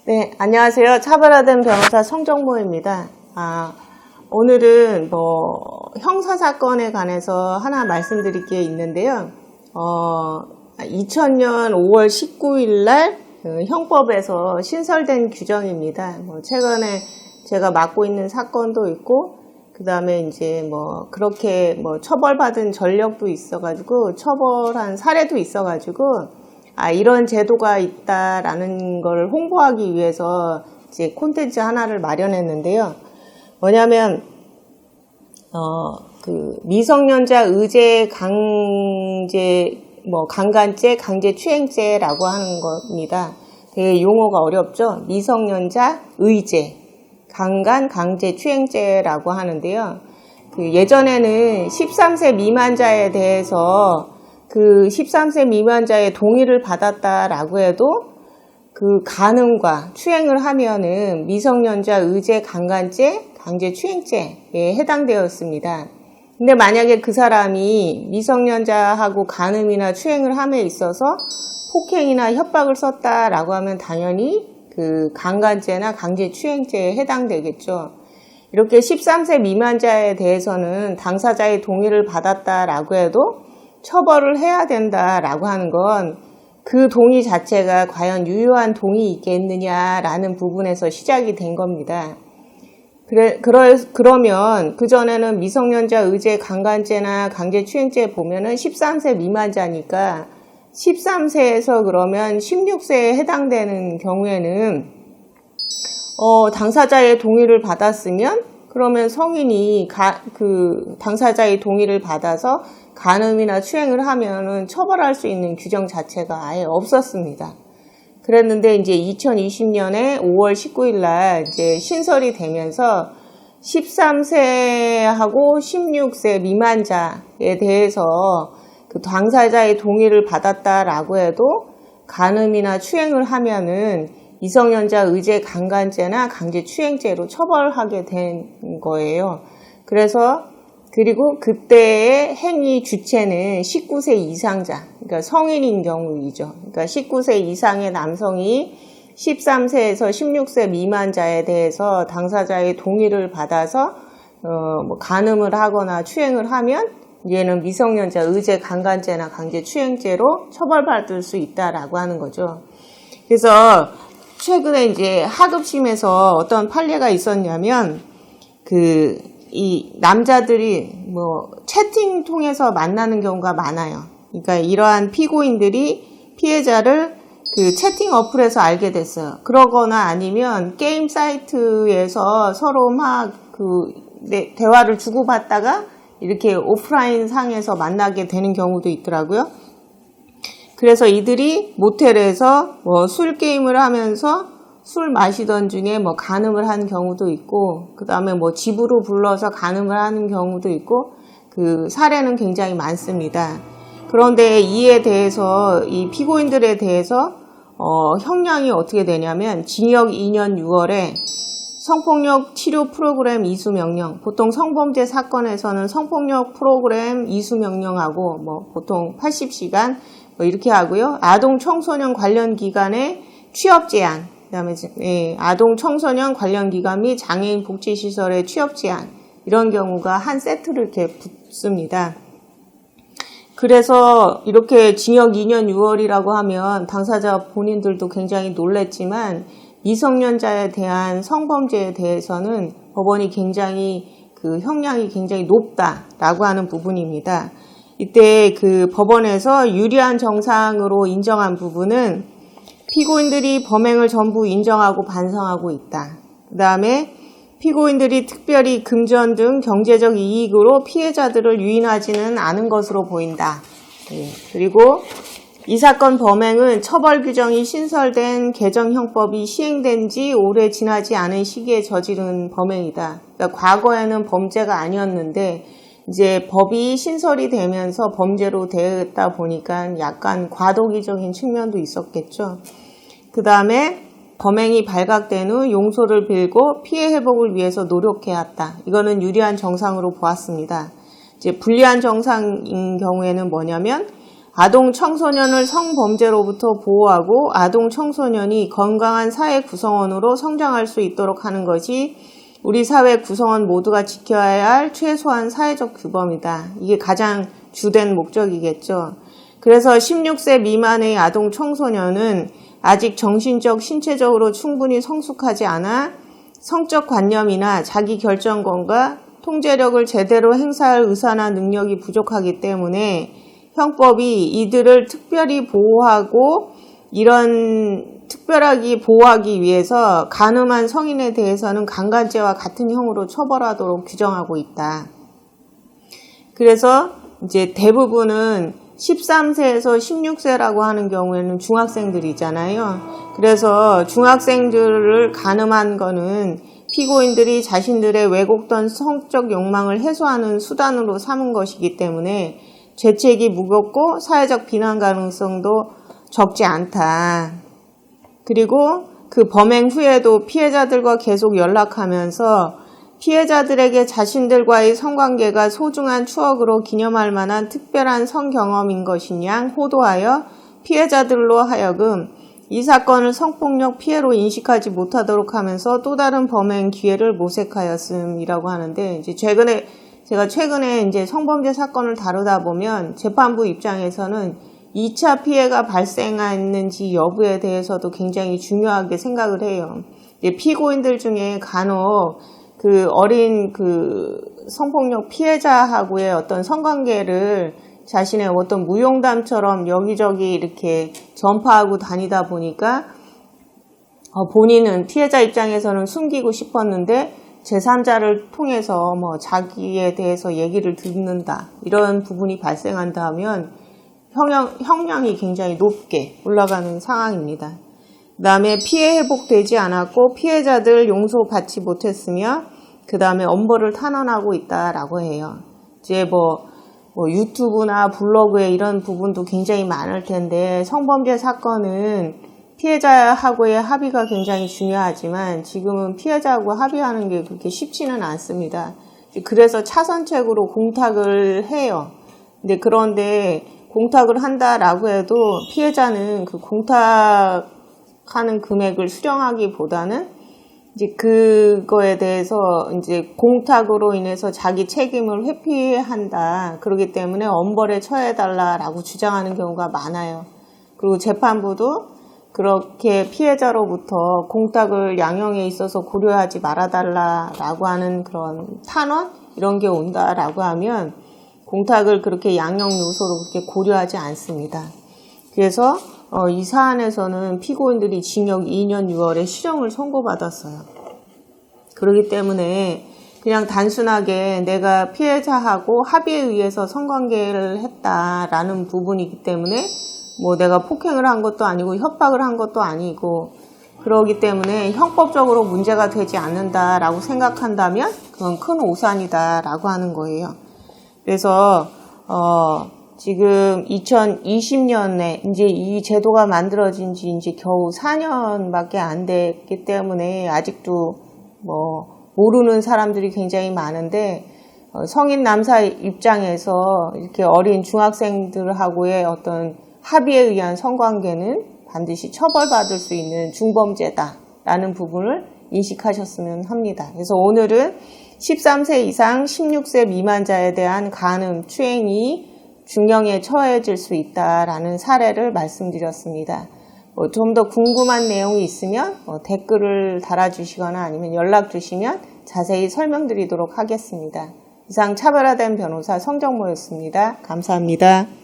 네, 안녕하세요. 차별화된 변호사 성정모입니다. 오늘은 형사사건에 관해서 하나 말씀드릴 게 있는데요. 2000년 5월 19일 날 형법에서 신설된 규정입니다. 최근에 제가 맡고 있는 사건도 있고, 그 다음에 이제 그렇게 처벌받은 전력도 있어가지고, 처벌한 사례도 있어가지고, 이런 제도가 있다라는 걸 홍보하기 위해서 이제 콘텐츠 하나를 마련했는데요. 뭐냐면, 미성년자 의제 강간죄, 강제추행죄라고 하는 겁니다. 되게 용어가 어렵죠? 미성년자 의제, 강제추행죄라고 하는데요. 예전에는 13세 미만자에 대해서 13세 미만자의 동의를 받았다라고 해도 간음과 추행을 하면은 미성년자 의제 강간죄, 강제추행죄에 해당되었습니다. 근데 만약에 그 사람이 미성년자하고 간음이나 추행을 함에 있어서 폭행이나 협박을 썼다라고 하면 당연히 강간죄나 강제추행죄에 해당되겠죠. 이렇게 13세 미만자에 대해서는 당사자의 동의를 받았다라고 해도 처벌을 해야 된다라고 하는 건 그 동의 자체가 과연 유효한 동의이겠느냐라는 부분에서 시작이 된 겁니다. 그러면 그전에는 미성년자 의제 강간죄나 강제추행죄 보면은 13세 미만자니까 13세에서 그러면 16세에 해당되는 경우에는 당사자의 동의를 받았으면 그러면 성인이 당사자의 동의를 받아서 간음이나 추행을 하면은 처벌할 수 있는 규정 자체가 아예 없었습니다. 그랬는데 이제 2020년에 5월 19일 날 이제 신설이 되면서 13세하고 16세 미만자에 대해서 당사자의 동의를 받았다라고 해도 간음이나 추행을 하면은 미성년자 의제 강간죄나 강제추행죄로 처벌하게 된 거예요. 그리고 그때의 행위 주체는 19세 이상자, 그러니까 성인인 경우이죠. 그러니까 19세 이상의 남성이 13세에서 16세 미만자에 대해서 당사자의 동의를 받아서 간음을 하거나 추행을 하면 얘는 미성년자 의제 강간죄나 강제추행죄로 처벌받을 수 있다라고 하는 거죠. 그래서 최근에 이제 하급심에서 어떤 판례가 있었냐면 이 남자들이 채팅 통해서 만나는 경우가 많아요. 그러니까 이러한 피고인들이 피해자를 채팅 어플에서 알게 됐어요. 그러거나 아니면 게임 사이트에서 서로 막 대화를 주고받다가 이렇게 오프라인 상에서 만나게 되는 경우도 있더라고요. 그래서 이들이 모텔에서 술 게임을 하면서 술 마시던 중에 간음을 한 경우도 있고, 그 다음에 집으로 불러서 간음을 하는 경우도 있고, 사례는 굉장히 많습니다. 그런데 이에 대해서, 이 피고인들에 대해서, 형량이 어떻게 되냐면, 징역 2년 6월에 성폭력 치료 프로그램 이수 명령, 보통 성범죄 사건에서는 성폭력 프로그램 이수 명령하고, 보통 80시간, 이렇게 하고요. 아동 청소년 관련 기관의 취업 제한, 그 다음에 아동 청소년 관련 기관 및 장애인 복지시설의 취업 제한, 이런 경우가 한 세트를 이렇게 붙습니다. 그래서 이렇게 징역 2년 6월이라고 하면 당사자 본인들도 굉장히 놀랬지만 미성년자에 대한 성범죄에 대해서는 법원이 굉장히 형량이 굉장히 높다라고 하는 부분입니다. 이때 법원에서 유리한 정상으로 인정한 부분은 피고인들이 범행을 전부 인정하고 반성하고 있다. 그 다음에 피고인들이 특별히 금전 등 경제적 이익으로 피해자들을 유인하지는 않은 것으로 보인다. 그리고 이 사건 범행은 처벌 규정이 신설된 개정형법이 시행된 지 오래 지나지 않은 시기에 저지른 범행이다. 그러니까 과거에는 범죄가 아니었는데 이제 법이 신설이 되면서 범죄로 되었다 보니까 약간 과도기적인 측면도 있었겠죠. 그 다음에 범행이 발각된 후 용서를 빌고 피해 회복을 위해서 노력해왔다. 이거는 유리한 정상으로 보았습니다. 이제 불리한 정상인 경우에는 뭐냐면 아동 청소년을 성범죄로부터 보호하고 아동 청소년이 건강한 사회 구성원으로 성장할 수 있도록 하는 것이 우리 사회 구성원 모두가 지켜야 할 최소한 사회적 규범이다. 이게 가장 주된 목적이겠죠. 그래서 16세 미만의 아동 청소년은 아직 정신적, 신체적으로 충분히 성숙하지 않아 성적 관념이나 자기 결정권과 통제력을 제대로 행사할 의사나 능력이 부족하기 때문에 형법이 이들을 특별히 보호하고 특별하게 보호하기 위해서 간음한 성인에 대해서는 강간죄와 같은 형으로 처벌하도록 규정하고 있다. 그래서 이제 대부분은 13세에서 16세라고 하는 경우에는 중학생들이잖아요. 그래서 중학생들을 간음한 거는 피고인들이 자신들의 왜곡된 성적 욕망을 해소하는 수단으로 삼은 것이기 때문에 죄책이 무겁고 사회적 비난 가능성도 적지 않다. 그리고 그 범행 후에도 피해자들과 계속 연락하면서 피해자들에게 자신들과의 성관계가 소중한 추억으로 기념할 만한 특별한 성경험인 것인 양 호도하여 피해자들로 하여금 이 사건을 성폭력 피해로 인식하지 못하도록 하면서 또 다른 범행 기회를 모색하였음이라고 하는데, 이제 제가 최근에 이제 성범죄 사건을 다루다 보면 재판부 입장에서는 2차 피해가 발생했는지 여부에 대해서도 굉장히 중요하게 생각을 해요. 이제 피고인들 중에 간혹 그 어린 그 성폭력 피해자하고의 어떤 성관계를 자신의 어떤 무용담처럼 여기저기 이렇게 전파하고 다니다 보니까 본인은 피해자 입장에서는 숨기고 싶었는데 제3자를 통해서 자기에 대해서 얘기를 듣는다, 이런 부분이 발생한다면 형량이 굉장히 높게 올라가는 상황입니다. 그 다음에 피해 회복되지 않았고 피해자들 용서받지 못했으며 그 다음에 엄벌을 탄원하고 있다라고 해요. 이제 유튜브나 블로그에 이런 부분도 굉장히 많을 텐데, 성범죄 사건은 피해자하고의 합의가 굉장히 중요하지만 지금은 피해자하고 합의하는 게 그렇게 쉽지는 않습니다. 그래서 차선책으로 공탁을 해요. 그런데 공탁을 한다라고 해도 피해자는 그 공탁하는 금액을 수령하기보다는 이제 그거에 대해서 이제 공탁으로 인해서 자기 책임을 회피한다, 그렇기 때문에 엄벌에 처해달라라고 주장하는 경우가 많아요. 그리고 재판부도 그렇게 피해자로부터 공탁을 양형에 있어서 고려하지 말아달라라고 하는 그런 탄원 이런 게 온다라고 하면 공탁을 그렇게 양형 요소로 그렇게 고려하지 않습니다. 그래서 이 사안에서는 피고인들이 징역 2년 6월에 실형을 선고받았어요. 그렇기 때문에 그냥 단순하게 내가 피해자하고 합의에 의해서 성관계를 했다라는 부분이기 때문에 내가 폭행을 한 것도 아니고 협박을 한 것도 아니고, 그러기 때문에 형법적으로 문제가 되지 않는다라고 생각한다면 그건 큰 오산이다라고 하는 거예요. 그래서 지금 2020년에 이제 이 제도가 만들어진 지 이제 겨우 4년밖에 안 됐기 때문에 아직도 모르는 사람들이 굉장히 많은데, 성인 남사 입장에서 이렇게 어린 중학생들하고의 어떤 합의에 의한 성관계는 반드시 처벌받을 수 있는 중범죄다라는 부분을 인식하셨으면 합니다. 그래서 오늘은 13세 이상 16세 미만자에 대한 간음, 추행이 중형에 처해질 수 있다라는 사례를 말씀드렸습니다. 좀 더 궁금한 내용이 있으면 댓글을 달아주시거나 아니면 연락 주시면 자세히 설명드리도록 하겠습니다. 이상 차별화된 변호사 성정모였습니다. 감사합니다.